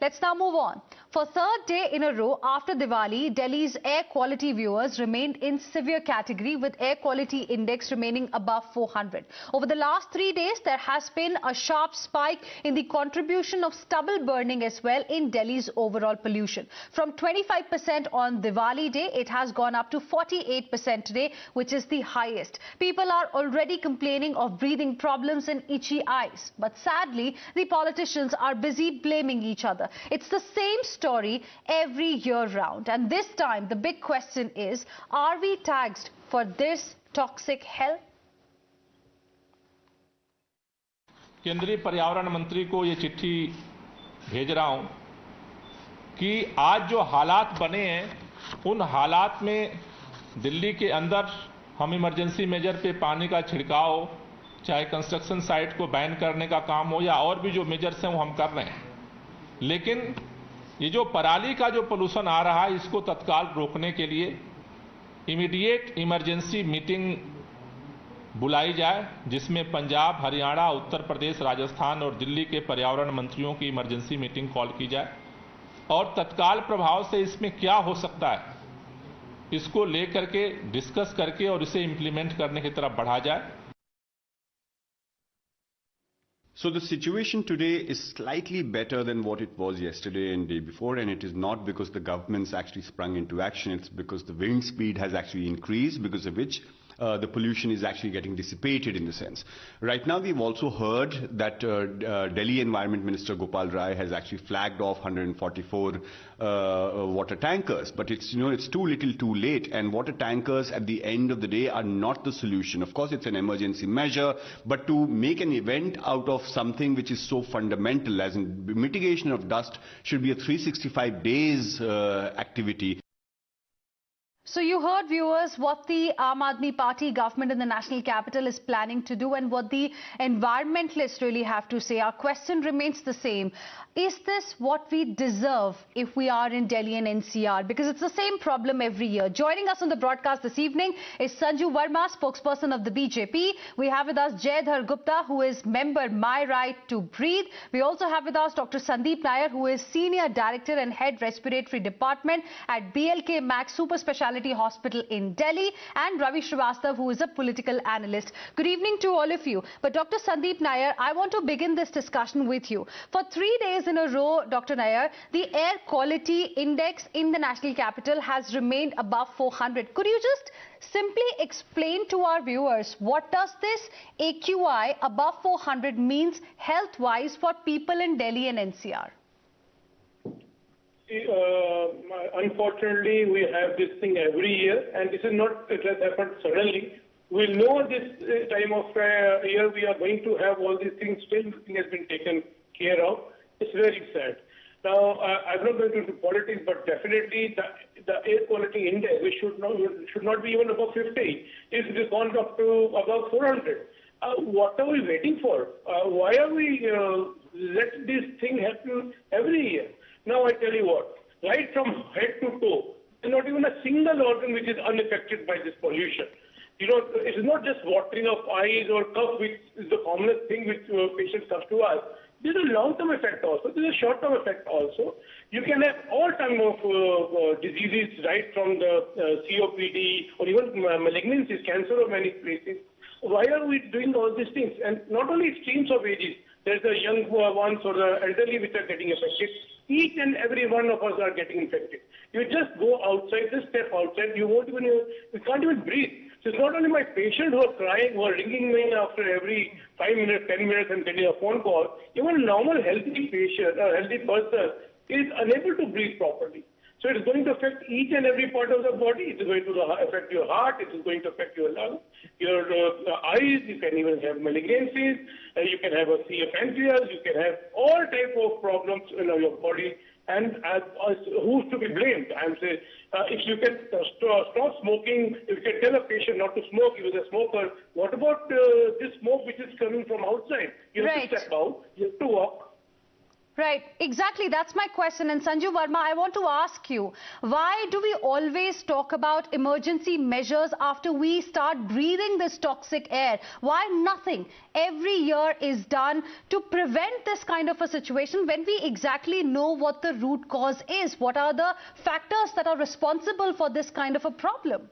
Let's now move on. For third day in a row after Diwali, Delhi's air quality viewers remained in severe category with air quality index remaining above 400. Over the last 3 days, there has been a sharp spike in the contribution of stubble burning as well in Delhi's overall pollution. From 25% on Diwali day, it has gone up to 48% today, which is the highest. People are already complaining of breathing problems and itchy eyes. But sadly, the politicians are busy blaming each other. It's the same story every year round. And this time, the big question is, are we taxed for this toxic hell? केंद्रीय पर्यावरण मंत्री को ये चिट्ठी भेज रहा हूं कि आज जो हालात बने हैं उन हालात में दिल्ली के अंदर हम इमरजेंसी मेजर पे पानी का छिड़काव, चाहे कंस्ट्रक्शन साइट को बैन करने का काम हो या और भी जो मेजर्स हैं वो हम कर रहे हैं, लेकिन ये जो पराली का जो पोल्यूशन आ रहा है इसको तत्काल रोकने के लिए इमीडिएट इमरजेंसी मीटिंग बुलाई जाए, जिसमें पंजाब, हरियाणा, उत्तर प्रदेश, राजस्थान और दिल्ली के पर्यावरण मंत्रियों की इमरजेंसी मीटिंग कॉल की जाए और तत्काल प्रभाव से इसमें क्या हो सकता है इसको लेकर के डिस्कस करके और इसे इंप्लीमेंट करने की तरफ बढ़ा जाए। So the situation today is slightly better than what it was yesterday and day before, and it is not because the government's actually sprung into action. It's because the wind speed has actually increased, because of which the pollution is actually getting dissipated in the sense. Right now, we've also heard that Delhi Environment Minister Gopal Rai has actually flagged off 144 water tankers, but it's too little too late, and water tankers at the end of the day are not the solution. Of course, it's an emergency measure, but to make an event out of something which is so fundamental as in mitigation of dust should be a 365 days activity. So you heard, viewers, what the Aam Aadmi Party government in the national capital is planning to do and what the environmentalists really have to say. Our question remains the same. Is this what we deserve if we are in Delhi and NCR? Because it's the same problem every year. Joining us on the broadcast this evening is Sanju Verma, spokesperson of the BJP. We have with us Jayadhar Gupta, who is member My Right to Breathe. We also have with us Dr. Sandeep Nair, who is Senior Director and Head Respiratory Department at BLK Max Super Speciality Hospital in Delhi, and Ravi Srivastav, who is a political analyst. Good evening to all of you. But Dr. Sandeep Nair, I want to begin this discussion with you. For 3 days in a row, Dr. Nair, the air quality index in the national capital has remained above 400. Could you just simply explain to our viewers what does this AQI above 400 means health-wise for people in Delhi and NCR? Unfortunately, we have this thing every year, and this is not, it has happened suddenly. We know this time of year we are going to have all these things, still nothing has been taken care of. It's very sad. Now, I'm not going to do politics, but definitely the air quality index, we should not be even above 50. If it is gone up to above 400, what are we waiting for? Why are we let this thing happen every year? Now I tell you what, right from head to toe, there's not even a single organ which is unaffected by this pollution. It is not just watering of eyes or cough, which is the commonest thing which patients come to us. There's a long-term effect also. There's a short-term effect also. You can have all type of diseases, right from the COPD or even malignancies, cancer of many places. Why are we doing all these things? And not only extremes of ages, there's the young ones or the elderly which are getting affected. Each and every one of us are getting infected. You just go outside, just step outside, you can't even breathe. So it's not only my patient who are crying, who are ringing me after every 5 minutes, 10 minutes and getting a phone call. Even a normal healthy patient, a healthy person is unable to breathe properly. So it is going to affect each and every part of the body. It is going to affect your heart. It is going to affect your lungs, your eyes. You can even have malignancies. You can have a CF pancreas. You can have all type of problems in your body. And who's to be blamed? I'm saying, if you can stop smoking, if you can tell a patient not to smoke, he was a smoker. What about this smoke which is coming from outside? You have to step out. You have to walk. Right, exactly. That's my question. And Sanju Verma, I want to ask you, why do we always talk about emergency measures after we start breathing this toxic air? Why nothing every year is done to prevent this kind of a situation when we exactly know what the root cause is? What are the factors that are responsible for this kind of a problem?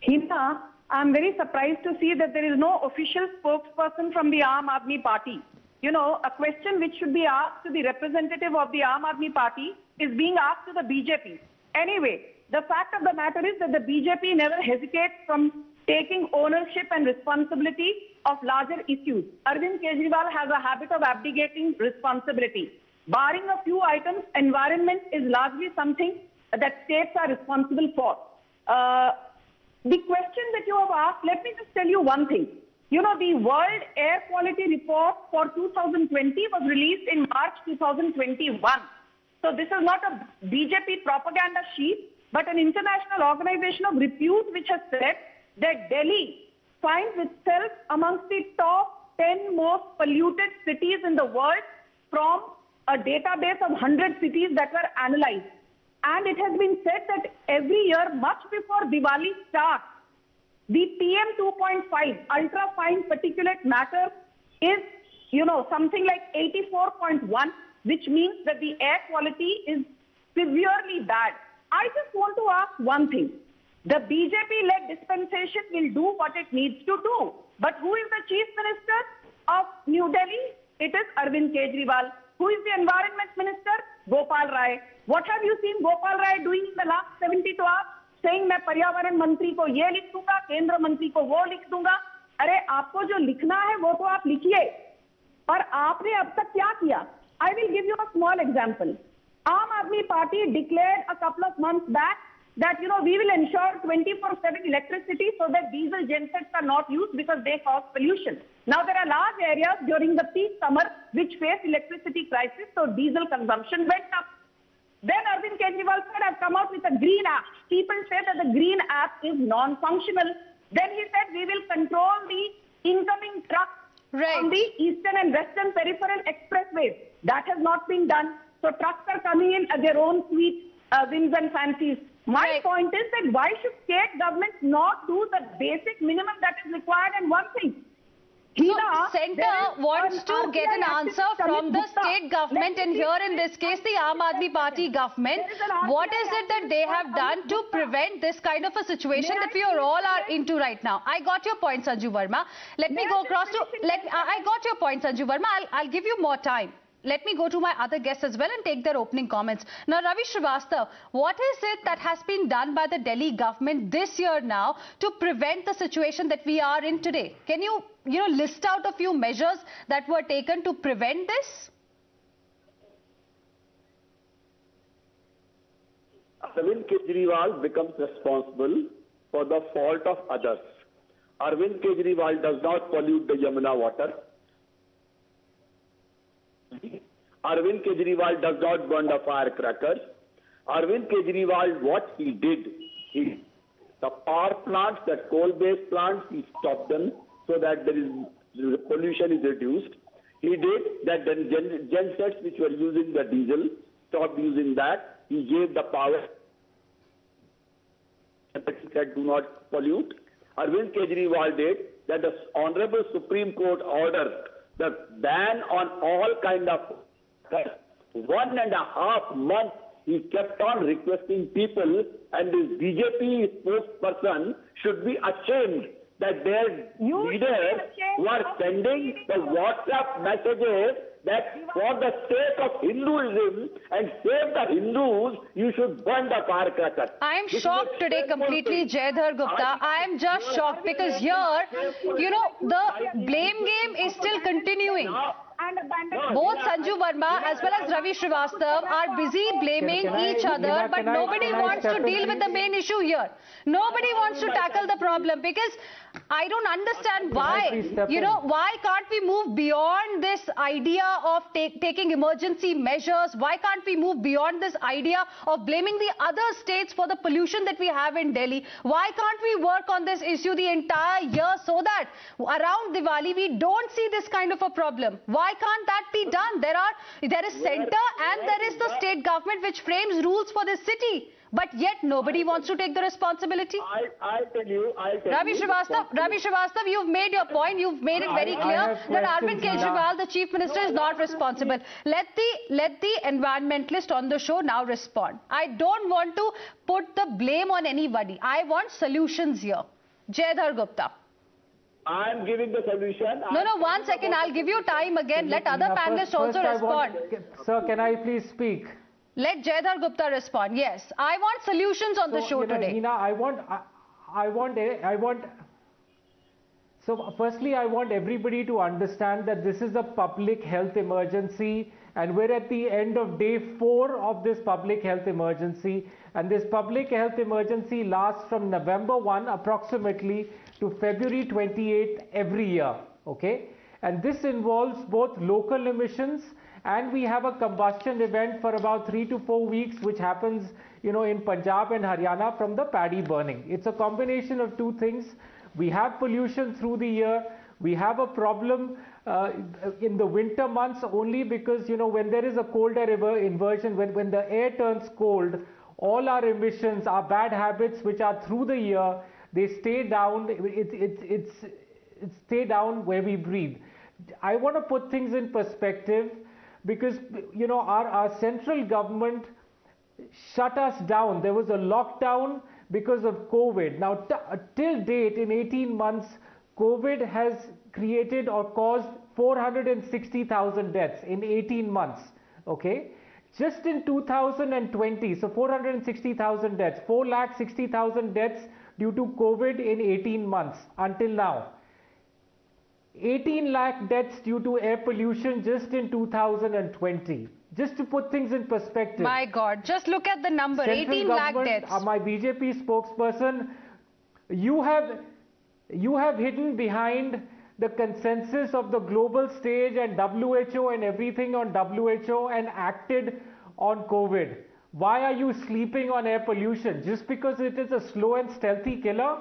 Hina, I'm very surprised to see that there is no official spokesperson from the Aam Aadmi Party. You know, a question which should be asked to the representative of the Aam Aadmi Party is being asked to the BJP. Anyway, the fact of the matter is that the BJP never hesitates from taking ownership and responsibility of larger issues. Arvind Kejriwal has a habit of abdicating responsibility. Barring a few items, environment is largely something that states are responsible for. The question that you have asked, let me just tell you one thing. You know, the World Air Quality Report for 2020 was released in March 2021. So this is not a BJP propaganda sheet, but an international organization of repute which has said that Delhi finds itself amongst the top 10 most polluted cities in the world from a database of 100 cities that were analyzed. And it has been said that every year, much before Diwali starts, the PM 2.5, ultra-fine particulate matter, is, you know, something like 84.1, which means that the air quality is severely bad. I just want to ask one thing. The BJP-led dispensation will do what it needs to do. But who is the Chief Minister of New Delhi? It is Arvind Kejriwal. Who is the Environment Minister? Gopal Rai. What have you seen Gopal Rai doing in the last 72 hours? Saying मैं पर्यावरण मंत्री को ये लिख दूंगा, केंद्र मंत्री को वो लिख दूंगा. अरे आपको जो लिखना है वो तो आप लिखिए. और आपने अब तक क्या किया? I will give you a small example. Aam Aadmi Party declared a couple of months back that, you know, we will ensure 24/7 electricity so that diesel gensets are not used because they cause pollution. Now there are large areas during the peak summer which face electricity crisis, so diesel consumption went up. Then Arvind Kejriwal said, I've come out with a green app. People say that the green app is non-functional. Then he said, we will control the incoming trucks on the eastern and western peripheral expressways. That has not been done. So trucks are coming in at their own sweet whims and fancies. My point is that why should state governments not do the basic minimum that is required? And one thing, So Centre wants to get an answer from the state government, and here in this case the Aam Aadmi Party government. What is it that they have done to prevent this kind of a situation that we all are into right now? I got your point, Sanju Verma. Let me go across to... I got your point, Sanju Verma. I'll give you more time. Let me go to my other guests as well and take their opening comments. Now, Ravi Srivastava, what is it that has been done by the Delhi government this year now to prevent the situation that we are in today? Can you, list out a few measures that were taken to prevent this? Arvind Kejriwal becomes responsible for the fault of others. Arvind Kejriwal does not pollute the Yamuna water. Arvind Kejriwal does not burn the firecrackers. Arvind Kejriwal, what he did, the power plants, the coal-based plants, he stopped them so that the pollution is reduced. He did that the gensets which were using the diesel, stopped using that. He gave the power that do not pollute. Arvind Kejriwal did that the Honorable Supreme Court order the ban on all kind of 1.5 months. He kept on requesting people, and this BJP spokesperson should be ashamed that their leaders were sending the WhatsApp messages that for the sake of Hinduism and save the Hindus, you should burn the firecrackers. I am shocked today completely, Jayadhar Gupta. I am just shocked because here, the blame game is still continuing. Both Sanju Verma as well as Ravi Srivastava are busy blaming each other, but nobody wants to deal with the main issue here. Nobody wants to tackle the problem because I don't understand why. Why can't we move beyond this idea of taking emergency measures? Why can't we move beyond this idea of blaming the other states for the pollution that we have in Delhi? Why can't we work on this issue the entire year so that around Diwali we don't see this kind of a problem? Why Why can't that be done? There is center and there is the state government which frames rules for this city. But yet nobody wants to take the responsibility. I'll tell you. Ravi Srivastava, you've made your point. You've made it very clear that Arvind Kejriwal, the Chief Minister, is not responsible. Let the environmentalist on the show now respond. I don't want to put the blame on anybody. I want solutions here. Jayadhar Gupta. I'm giving the solution. No, 1 second. I'll give you time again. Let other panelists also respond. Sir, can I please speak? Let Jayadhar Gupta respond. Yes, I want solutions on the show today. Hina, So firstly, I want everybody to understand that this is a public health emergency and we're at the end of day 4 of this public health emergency. And this public health emergency lasts from November 1 approximately to February 28 every year. Okay? And this involves both local emissions and we have a combustion event for about 3 to 4 weeks, which happens, in Punjab and Haryana from the paddy burning. It's a combination of two things. We have pollution through the year. We have a problem in the winter months only because, when there is a cold air inversion, when the air turns cold, all our emissions, our bad habits, which are through the year, they stay down. It stay down where we breathe. I want to put things in perspective. Because, our central government shut us down. There was a lockdown because of COVID. Now, till date, in 18 months, COVID has created or caused 460,000 deaths in 18 months. Okay? Just in 2020, so 460,000 deaths, 460,000 deaths due to COVID in 18 months until now. 18 lakh deaths due to air pollution just in 2020. Just to put things in perspective. My God, just look at the number, 18 lakh deaths. My BJP spokesperson, you have hidden behind the consensus of the global stage and WHO and everything on WHO and acted on COVID. Why are you sleeping on air pollution? Just because it is a slow and stealthy killer?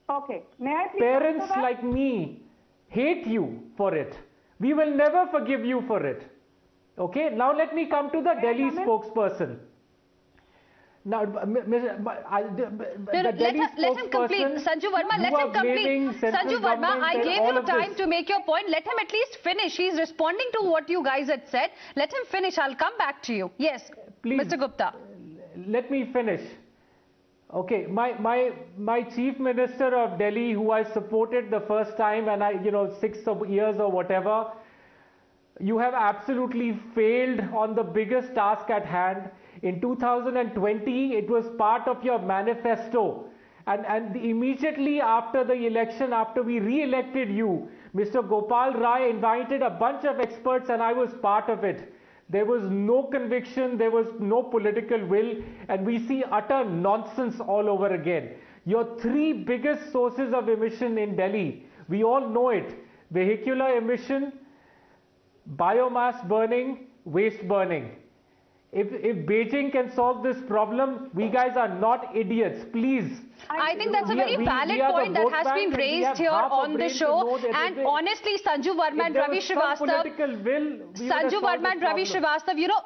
Okay. May I please Parents like me hate you for it. We will never forgive you for it. Okay, now let me come to the Delhi spokesperson. Now, let him complete. Sanju Verma, let him complete. Sanju Verma, I gave you time to make your point. Let him at least finish. He's responding to what you guys had said. Let him finish. I'll come back to you. Yes, please, Mr. Gupta. Let me finish. Okay, my Chief Minister of Delhi, who I supported the first time and 6 years or whatever, you have absolutely failed on the biggest task at hand. In 2020, it was part of your manifesto. And immediately after the election, after we re-elected you, Mr. Gopal Rai invited a bunch of experts and I was part of it. There was no conviction, there was no political will, and we see utter nonsense all over again. Your 3 biggest sources of emission in Delhi, we all know it: vehicular emission, biomass burning, waste burning. If Beijing can solve this problem, we guys are not idiots. Please. I think that's a very valid point that has been raised here on the show. And honestly, Sanju Verma and Ravi Srivastava,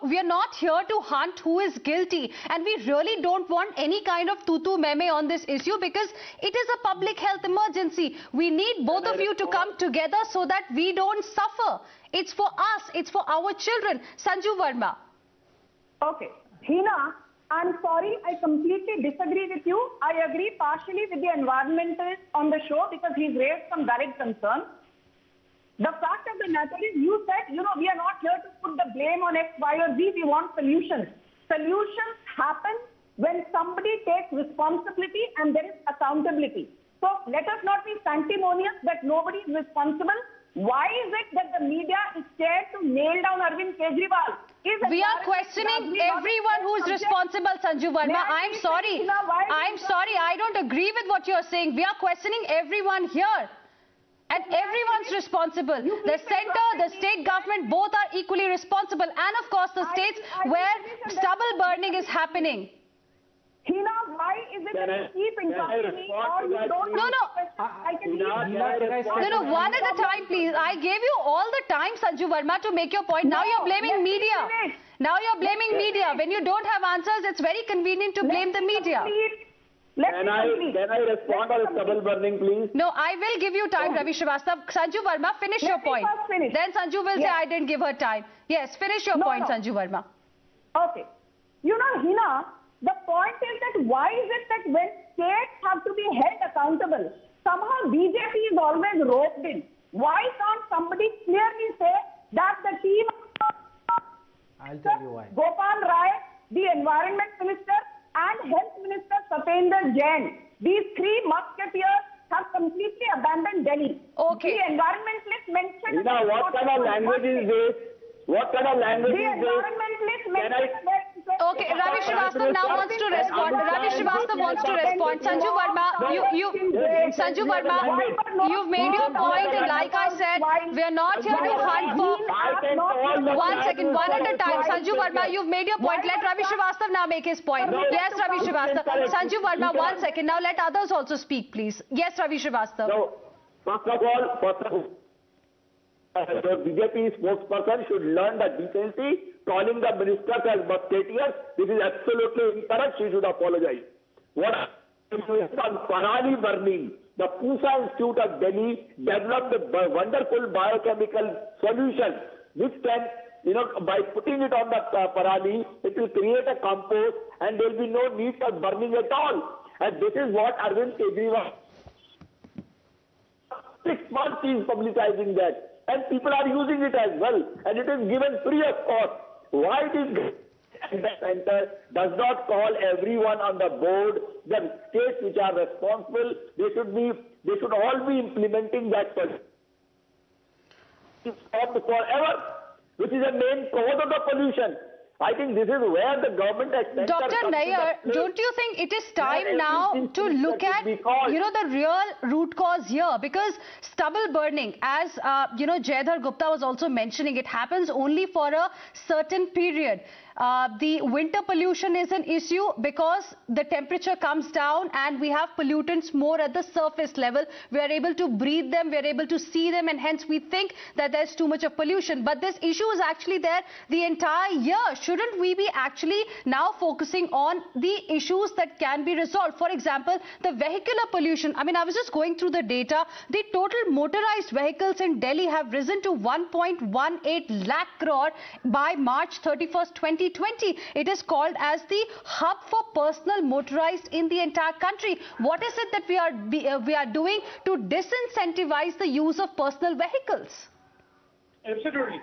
we are not here to hunt who is guilty. And we really don't want any kind of tutu meme on this issue because it is a public health emergency. We need both of you to come together so that we don't suffer. It's for us. It's for our children. Sanju Verma. Okay. Hina, I'm sorry, I completely disagree with you. I agree partially with the environmentalist on the show because he's raised some valid concerns. The fact of the matter is, you said, we are not here to put the blame on X, Y, or Z. We want solutions. Solutions happen when somebody takes responsibility and there is accountability. So let us not be sanctimonious that nobody is responsible. Why is it that the media is scared to nail down Arvind Kejriwal? We are questioning everyone who is responsible, Sanju Verma. I'm sorry. I don't agree with what you're saying. We are questioning everyone here. And everyone's responsible. The center, the state government, both are equally responsible. And of course, the states where stubble burning is happening. Hina, why is it that you keep interrupting me or you don't No, no. I can Hina, can I say No, one at a time, please. I gave you all the time, Sanju Verma, to make your point. Now you're blaming let me media. finish. Now you're blaming media. When you don't have answers, it's very convenient to blame the media. Can I respond on stubble burning, please? No, I will give you time, Ravi Srivastava. Sanju Verma, finish your Let me point. first finish. Then Sanju will say Yes. I didn't give her time. Yes, finish your point, No. Sanju Verma. Okay. You know, Hina, the point is that why is it that when states have to be held accountable, somehow BJP is always roped in? Why can't somebody clearly say that the team I'll tell you why. Gopal Rai, the Environment Minister, and Health Minister Satendra Jain, these three musketeers have completely abandoned Delhi. Okay. The environmentalist mentioned... Hina, what kind of language is this? What kind of language The is this? environmentalist Can I- mentioned... Okay, Ravi Srivastava now wants to respond. Ravi Srivastava wants to respond. Sanju Verma, Sanju Verma, you've made your point, and like I said, we are not here to hunt for. 1 second, one at a time. Sanju Verma, you've made your point. Let Ravi Srivastava now make his point. Yes, Ravi Srivastava. Sanju Verma, 1 second. Now let others also speak, please. Yes, Ravi Srivastava. So, first of all, the BJP spokesperson should learn the decency. Calling the ministers as musketeers, this is absolutely incorrect. She should apologize. What on Parani burning, the Pusa Institute of Delhi developed a wonderful biochemical solution which can, by putting it on the Parani, it will create a compost and there will be no need for burning at all. And this is what Arvind Kejriwal 6 months he is publicizing that, and people are using it as well, and it is given free of cost. Why this center does not call everyone on the board, the states which are responsible, they should all be implementing that forever, which is the main cause of the pollution. I think this is where the government has... Dr. Nair, don't you think it is time now to look at, the real root cause here? Because stubble burning, as, Jayadhar Gupta was also mentioning, it happens only for a certain period. The winter pollution is an issue because the temperature comes down and we have pollutants more at the surface level. We are able to breathe them, we are able to see them, and hence we think that there's too much of pollution. But this issue is actually there the entire year. Shouldn't we be actually now focusing on the issues that can be resolved? For example, the vehicular pollution. I mean, I was just going through the data. The total motorized vehicles in Delhi have risen to 1.18 lakh crore by March 31st, 2020. It is called as the hub for personal motorized in the entire country. What is it that we are doing to disincentivize the use of personal vehicles? Absolutely.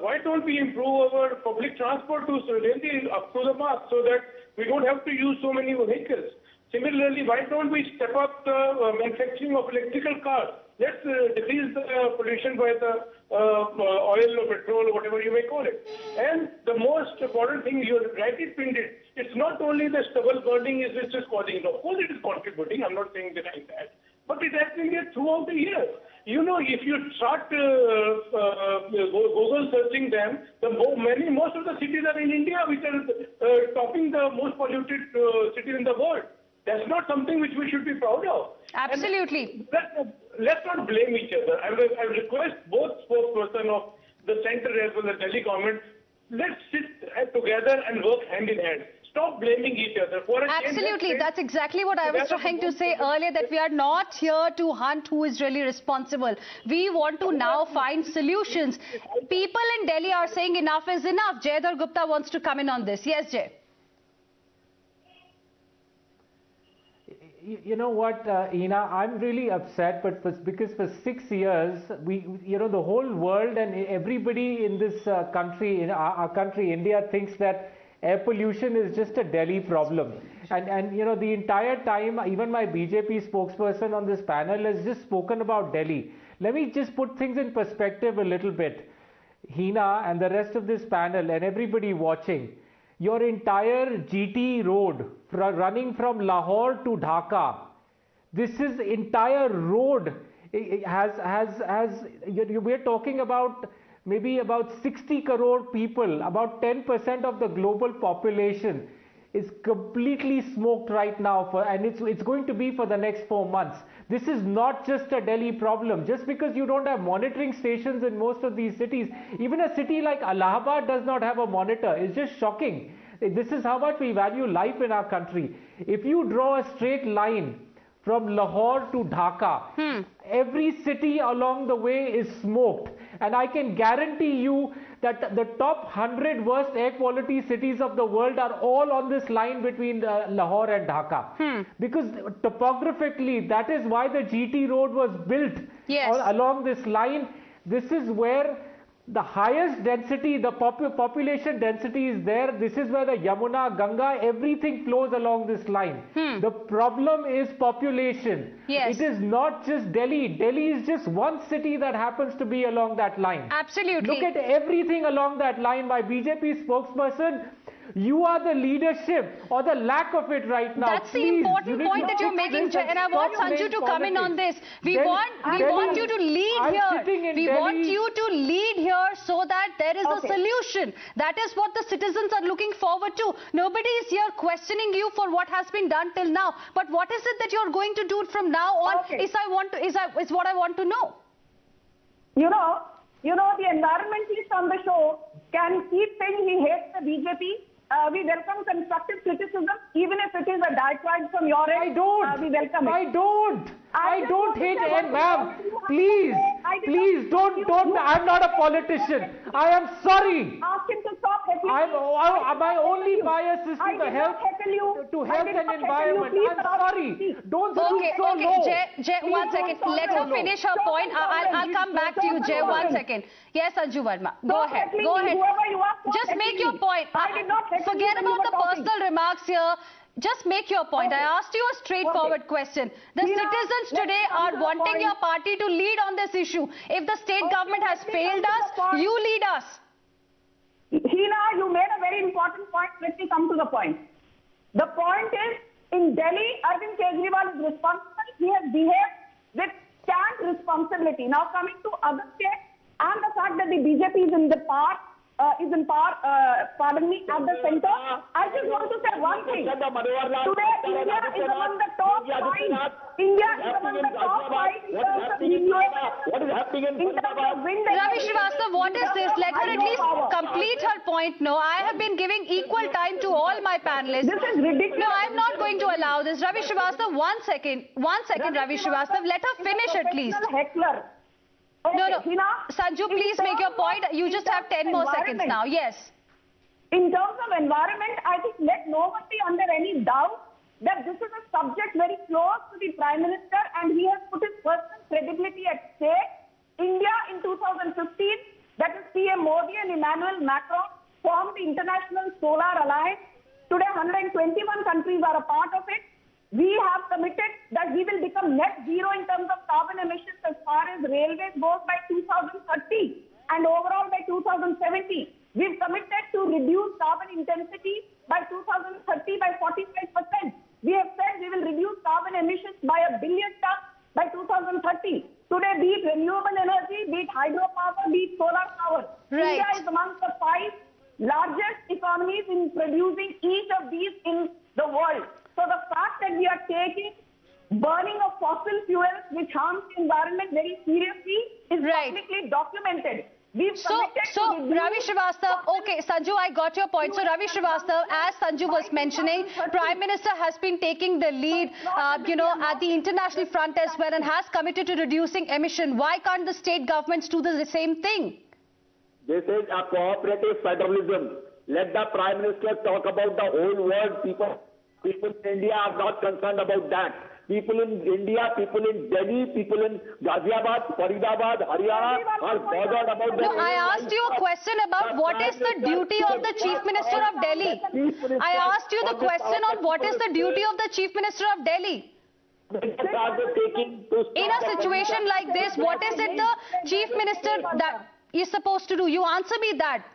Why don't we improve our public transport to really up to the mark so that we don't have to use so many vehicles? Similarly, why don't we step up the manufacturing of electrical cars? Let's decrease the pollution by the oil or petrol or whatever you may call it. And the most important thing, you rightly pinned it, it's not only the stubble burning which is causing it. Of course it is contributing, I'm not saying denying that. But it has been there throughout the year. If you start Google searching them, most of the cities are in India which are topping the most polluted cities in the world. That's not something which we should be proud of. Absolutely. Let's not blame each other. I request both spokesperson of the center as well as the Delhi government, let's sit together and work hand in hand. Stop blaming each other. Absolutely. That's exactly what I was trying to say earlier, that we are not here to hunt who is really responsible. We want to now find solutions. People in Delhi are saying enough is enough. Jayadhar Gupta wants to come in on this. Yes, Jay. You know what, Ina, I'm really upset, but because for 6 years, the whole world and everybody in this country, in our country, India, thinks that air pollution is just a Delhi problem. And the entire time, even my BJP spokesperson on this panel has just spoken about Delhi. Let me just put things in perspective a little bit. Hina and the rest of this panel and everybody watching, your entire GT road running from Lahore to Dhaka, this is entire road we're talking about maybe about 60 crore people, about 10% of the global population. is completely smoked right now, and it's going to be for the next 4 months. This is not just a Delhi problem. Just because you don't have monitoring stations in most of these cities, even a city like Allahabad does not have a monitor. It's just shocking. This is how much we value life in our country. If you draw a straight line from Lahore to Dhaka, every city along the way is smoked. And I can guarantee you that the top 100 worst air quality cities of the world are all on this line between Lahore and Dhaka. Because topographically, that is why the GT road was built along this line. This is where the highest density, the population density is there. This is where the Yamuna, Ganga, everything flows along this line. The problem is population. It is not just Delhi. Delhi is just one city that happens to be along that line. Absolutely. Look at everything along that line. My BJP spokesperson, you are the leadership or the lack of it right now. That's the important point that you're making, Jay, and I want Sanju to come in on this. We want you to lead here. We want you to lead here so that there is a solution. That is what the citizens are looking forward to. Nobody is here questioning you for what has been done till now. But what is it that you're going to do from now on is what I want to know. You know, the environmentalist on the show can keep saying he hates the BJP. We welcome constructive criticism, even if it is a diatribe from your end. I don't. We welcome it. I don't hate it, ma'am. Please, don't. I'm not a politician. I am sorry. Ask him to stop heckling. My only bias is to the health and environment. I'm sorry. Don't stoop so low. Jay, 1 second. Let her finish her point. I'll come back to you, Jay. 1 second. Yes, Sanju Verma. Go ahead. Just make your point. Forget about the personal remarks here. Just make your point. I asked you a straightforward question. The citizens today are wanting your party to lead on this issue. If the state government has failed us, you lead us. Hina, you made a very important point. Let me come to the point. The point is, in Delhi, Arvind Kejriwal is responsible. He has behaved with scant responsibility. Now, coming to other states, and the fact that the BJP is in the power, at the center. I just want to say one thing. Today, India is among the top 5. India is among the top 5 in terms of What is happening in wind. Ravi Srivastava, what is this? Let her at least complete her point. No, I have been giving equal time to all my panelists. This is ridiculous. No, I'm not going to allow this. Ravi Srivastava, 1 second. 1 second, Ravi Srivastava. Let her finish at least. Heckler. No. Sanju, please make your point. You just have 10 more seconds now. Yes. In terms of environment, I think let no one be under any doubt that this is a subject very close to the Prime Minister, and he has put his personal credibility at stake. India in 2015, that is PM Modi and Emmanuel Macron, formed the International Solar Alliance. Today, 121 countries are a part of it. We have committed that we will become net zero in terms of carbon emissions as far as railways goes by 2030 and overall by 2070. We've committed to reduce carbon intensity by 2030 by 45%. We have said we will reduce carbon emissions by 1 billion tons by 2030. Today, be it renewable energy, be it hydropower, be it solar power, India is among the 5 largest economies in producing each of these in the world. So the fact that we are taking burning of fossil fuels, which harms the environment very seriously, is publicly documented. So Ravi Srivastava, okay, Sanju, I got your point. So Ravi Srivastava, as Sanju was mentioning, Prime Minister has been taking the lead, at the international front as well, and has committed to reducing emission. Why can't the state governments do the same thing? This is a cooperative federalism. Let the Prime Minister talk about the whole world. People in India are not concerned about that. People in India, people in Delhi, people in Ghaziabad, Faridabad, Haryana are bothered about that. No, I asked you a question about what is the duty of the Chief Minister of Delhi. I asked you the question on what is the duty of the Chief Minister of Delhi. In a situation like this, what is it the Chief Minister that is supposed to do? You answer me that.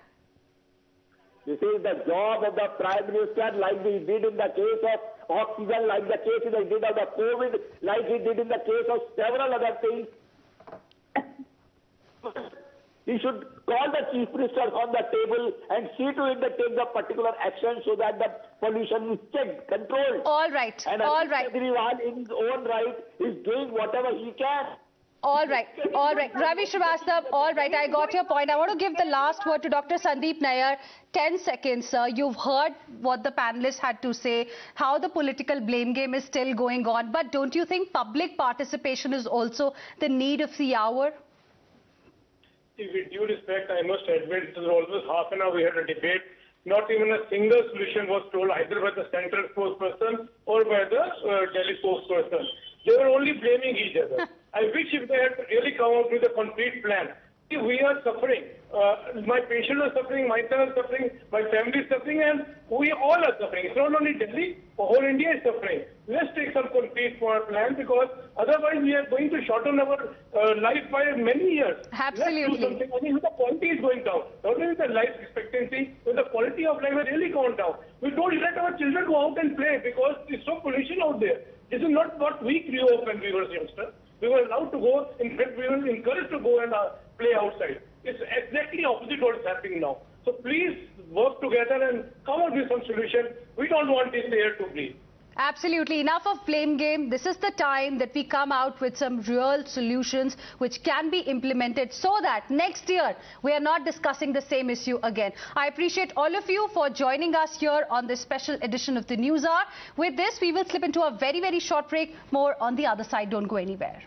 This is the job of the Prime Minister, like he did in the case of oxygen, like the case he did of the COVID, like he did in the case of several other things. He should call the chief ministers on the table and see to it that take the particular action so that the pollution is checked, controlled. All right, And all Arvind right. Kejriwal in his own right is doing whatever he can. All right, all right. Ravi Srivastava, all right, I got your point. I want to give the last word to Dr. Sandeep Nair. 10 seconds, sir. You've heard what the panelists had to say, how the political blame game is still going on. But don't you think public participation is also the need of the hour? With due respect, I must admit, it was almost half an hour we had a debate. Not even a single solution was told either by the central spokesperson or by the Delhi spokesperson. They were only blaming each other. I wish if they had really come out with a complete plan. See, we are suffering. My patients are suffering, myself is suffering, my family is suffering, and we all are suffering. It's not only Delhi, the whole India is suffering. Let's take some concrete plan, because otherwise we are going to shorten our life by many years. Absolutely. Let's do something. I mean, the quality is going down. Not only the life expectancy, but the quality of life has really gone down. We don't let our children go out and play because there's so pollution out there. This is not what we grew up when we were youngsters. We were allowed to go, in fact, we were encouraged to go and play outside. It's exactly opposite what is happening now. So please work together and come up with some solution. We don't want this air to breathe. Absolutely. Enough of blame game. This is the time that we come out with some real solutions which can be implemented so that next year we are not discussing the same issue again. I appreciate all of you for joining us here on this special edition of the News Hour. With this, we will slip into a very, very short break. More on the other side. Don't go anywhere.